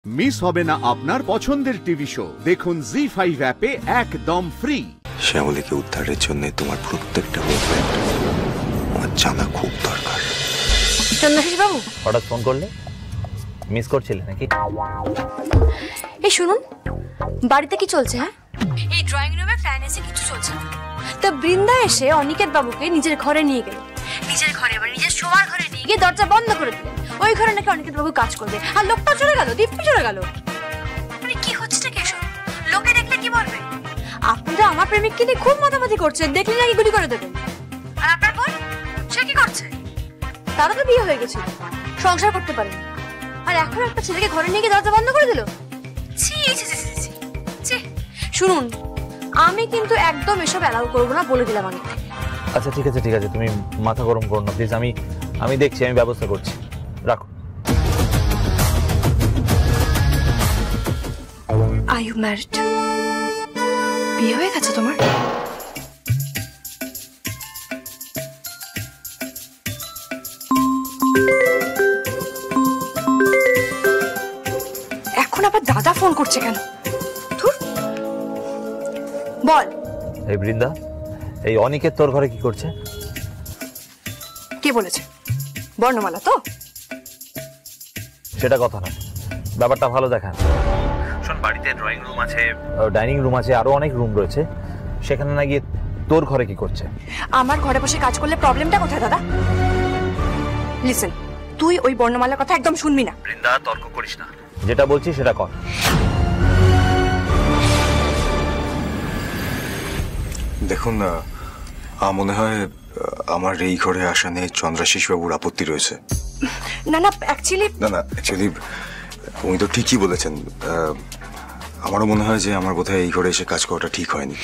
Miss হবে না আপনার পছন্দের টিভি শো। দেখুন জি5 অ্যাপে একদম ফ্রি। শ্যামলীকে উদ্ধারের জন্য তোমার প্রত্যেকটা মুভমেন্ট আমার জানা খুব দরকার। চন্দ্রশেষ বাবু, হঠাৎ ফোন করলে? মিস করছিলে নাকি? এই শুনুন, বাড়িতে কি চলছে? হ্যাঁ, এই ড্রয়িং রুমে ফ্যান এসে কিছু চলছে না। তা বৃন্দা এসে অনিকেত বাবুকে নিজের ঘরে নিয়ে গেল, নিজের ঘরে আবার নিজের শোয়ার ঘরে নিয়ে গিয়ে দরজা বন্ধ করে দিলেন। ওই ঘরে নাকি অনিকেত বাবু কাজ করবে, আর লোকটা চলে গেল, দীপ্তি চলে গেল। মানে কি হচ্ছে কি এসব? লোকে দেখলে কি বলবে? আপনারা আমার প্রেমিককে নিয়ে খুব মাতামাতি করছেন, দেখলে নাকি গুলি করে দেবেন। আর আপনার বোন, সে কি করছে? তারা তো বিয়ে হয়ে গেছে, সংসার করতে পারেন, আর এখন একটা ছেলেকে ঘরে নিয়ে গিয়ে দরজা বন্ধ করে দিল। ছি ছি ছি ছি ছি। শুনুন, আমি কিন্তু একদম এসব অ্যালাউ করবো না, বলে দিলাম আমি। আচ্ছা ঠিক আছে ঠিক আছে, তুমি মাথা গরম করো না প্লিজ, আমি দেখছি, আমি ব্যবস্থা করছি, রাখো। Are you married? বিয়ে হয়ে গেছে তোমার? এখন আবার দাদা ফোন করছে কেন? বল। এই বৃন্দা, এই অনিকেত তোর ঘরে কি করছে? কে বলেছে? বর্ণমালা তো? সেটা কথা না, ব্যাপারটা ভালো দেখান। শোন, বাড়িতে ড্রয়িং রুম আছে, ডাইনিং রুম আছে, আরো অনেক রুম রয়েছে, সেখানে না গিয়ে তোর ঘরে কি করছে? আমার ঘরে বসে কাজ করলে প্রবলেমটা কোথায় দাদা? লিসেন, তুই ওই বর্ণমালার কথা একদম শুনবি না। বৃন্দা, তর্ক করিস না, যেটা বলছি সেটা কর। দেখুন না, মনে হয় আমার এই ঘরে আসা নিয়ে চন্দ্রাশিস বাবুর আপত্তি রয়েছে। না না, অ্যাকচুয়ালি উনি তো ঠিকই বলেছেন। আমারও মনে হয় যে আমার বোধহয় এই ঘরে এসে কাজ করাটা ঠিক হয়নি।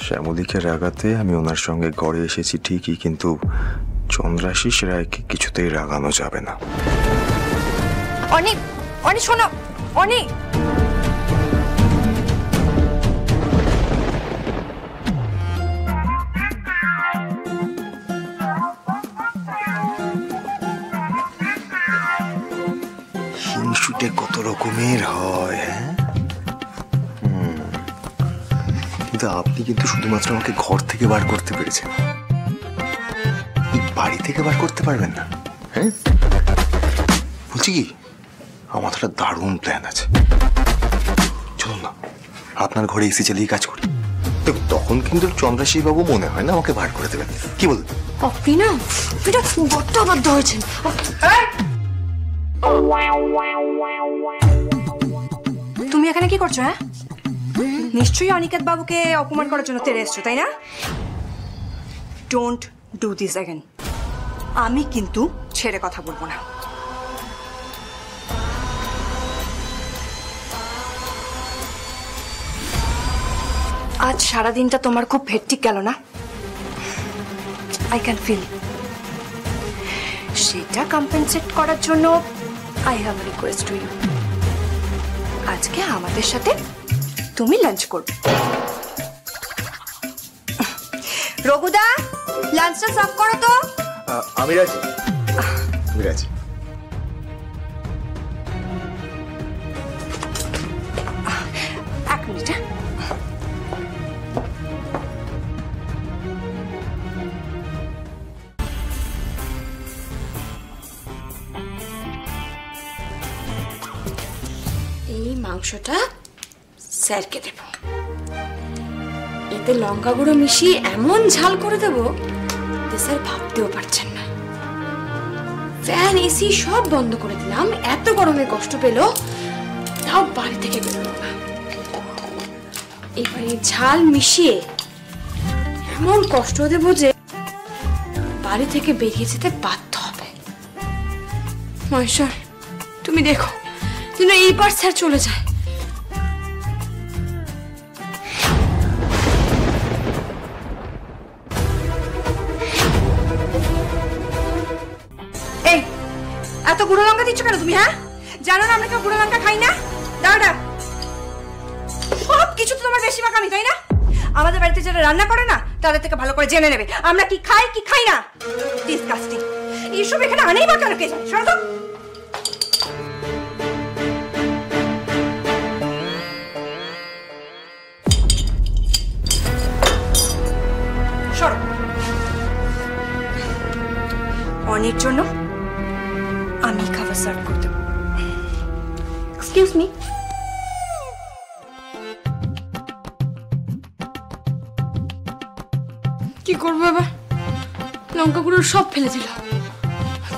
শ্যামলীকে রাগাতে আমি ওনার সঙ্গে ঘরে এসেছি ঠিকই, কিন্তু চন্দ্রাশিস রায়কে কিছুতেই রাগানো যাবে না। অনি, অনি শোনো, অনি। হিংসুটে কত রকমের হয়, হ্যাঁ? কিন্তু আপনি কিন্তু শুধুমাত্র আমাকে ঘর থেকে বার করতে পেরেছেন, বাড়ি থেকে বার করতে পারবেন না। হ্যাঁ, বলছি কি, আমার একটা দারুণ প্ল্যান আছে। চলুন না, আপনার ঘরে এসি চালিয়ে কাজ করি। দেখুন, তখন কিন্তু চন্দ্রাশিস বাবু মনে হয় না আমাকে বার করে দেবেন। কি বলেন? আপনি না, এটা বড্ড অবাধ্য হয়েছেন। তুমি এখানে কি করছো? হ্যাঁ, নিশ্চয়ই অনিকেত বাবুকে অপমান করার জন্য তেড়ে এসছো, তাই না? Don't do this again. আমি কিন্তু ছেড়ে কথা বলবো না। আজ সারাদিনটা তোমার খুব হেক্টিক গেল না? I can feel. সেটা কম্পেনসেট করার জন্য I have request to you. আজকে আমাদের সাথে তুমি লাঞ্চ করবে। রঘুদা, লাঞ্চটা সার্ভ করো তো। আমি রাজি, আমি রাজি। এক মিনিট। এই মাংসটা স্যারকে দেব, এতে লঙ্কা গুঁড়ো মিশিয়ে এমন ঝাল করে দেবো যে স্যার ভাবতেও পারছেন না। ফ্যান এসি সব বন্ধ করে দিলাম, এত গরমে কষ্ট পেল, তাও বাড়ি থেকে বেরোলো না। এবারে ঝাল মিশিয়ে এমন কষ্ট দেবো যে বাড়ি থেকে বেরিয়ে যেতে বাধ্য হবে। মহেশ্বর, তুমি দেখো যেন এইবার স্যার চলে যায়। এই এত গুঁড়ো লঙ্কা দিচ্ছ কেন তুমি? হ্যাঁ, জানো না আমরা কেউ গুঁড়ো লঙ্কা খাই না? দাঁড়া, সব কিছু তো তোমার বেশি মাখামি, তাই না? আমাদের বাড়িতে যারা রান্না করে না তাদের থেকে ভালো করে জেনে নেবে আমরা কি খাই কি খাই না। ডিসকাস্টিং। এইসব এখানে আনেই বা কেন কে জানে? শোনো তো। রানীর জন্য আমি খাবার সার্ভ করে দেব। Excuse me. কি করবো এবার? লঙ্কা গুঁড়ো সব ফেলে দিল।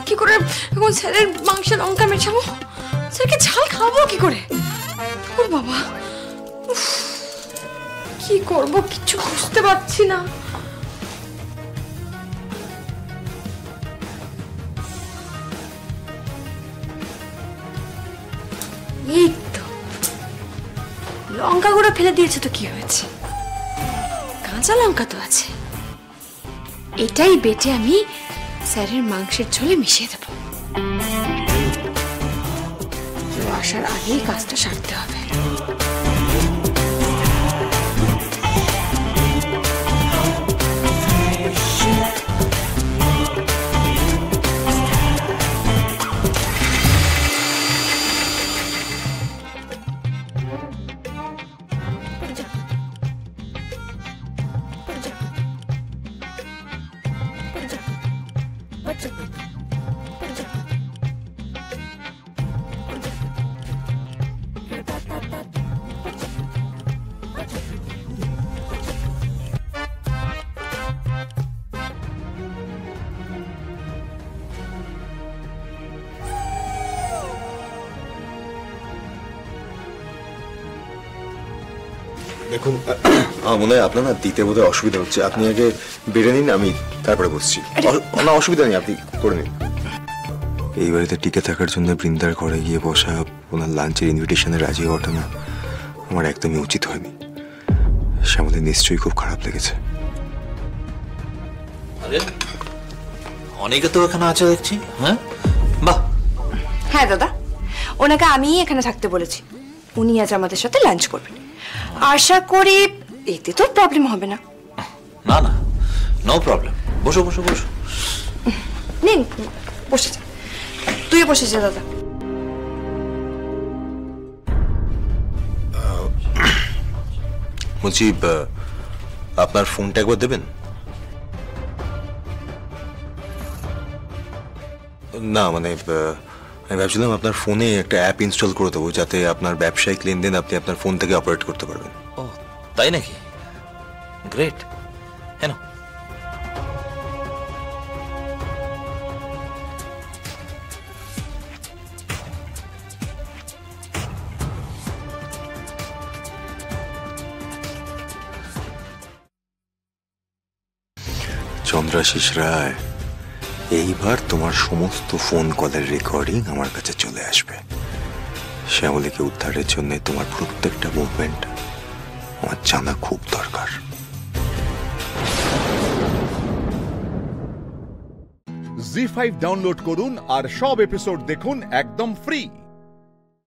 কি করে এখন স্যারের মাংসে লঙ্কা মেশাবো? স্যারকে ঝাল খাবো কি করে? ও বাবা, কি করব কিছু বুঝতে পারছি না। এই তো লঙ্কা গুঁড়ো ফেলে দিয়েছে, তো কি হয়েছে? কাঁচা লঙ্কা তো আছে, এটাই বেটে আমি স্যারের মাংসের ঝোলে মিশিয়ে দেবো। কেউ আসার আগেই কাজটা সারতে হবে। দেখুন, আমার মনে হয় আপনার না দিতে বোধহয় অসুবিধা হচ্ছে। আপনি আগে বেড়ে নিন, আমি তারপরে বসছি। না, অসুবিধা নেই, আপনি করে নিন। এই বাড়িতে টিকে থাকার জন্য বৃন্দার ঘরে গিয়ে বসা, ওনার লাঞ্চের ইনভিটেশনে রাজি হওয়াটা না আমার একদমই উচিত হয়নি। শ্যামলের নিশ্চয়ই খুব খারাপ লেগেছে। আরে অনেকে তো এখানে আছে দেখছি। হ্যাঁ, বাহ। হ্যাঁ দাদা, ওনাকে আমি এখানে থাকতে বলেছি। উনি আজ আমাদের সাথে লাঞ্চ করবেন। আশা করি এতে তো প্রবলেম হবে না। না না, নো প্রবলেম। বসো বসো বসো। নিন, বসে যা। তুইও বসে যা দাদা। বলছি, আপনার ফোনটা একবার দেবেন? না মানে আমি ভাবছিলাম আপনার ফোনে একটা অ্যাপ ইনস্টল করে দেবো, যাতে আপনার ব্যবসায়িক লেনদেন আপনি আপনার ফোন থেকে অপারেট করতে পারবেন। ও তাই নাকি? গ্রেট। হ্যাঁ, চন্দ্রাশিস রায়, এইবার তোমার সমস্ত ফোন কলের রেকর্ডিং আমার কাছে চলে আসবে। শ্যামলীকে উদ্ধারের জন্য তোমার প্রত্যেকটা মুভমেন্ট আমার জানা খুব দরকার। জি5 ডাউনলোড করুন আর সব এপিসোড দেখুন একদম ফ্রি।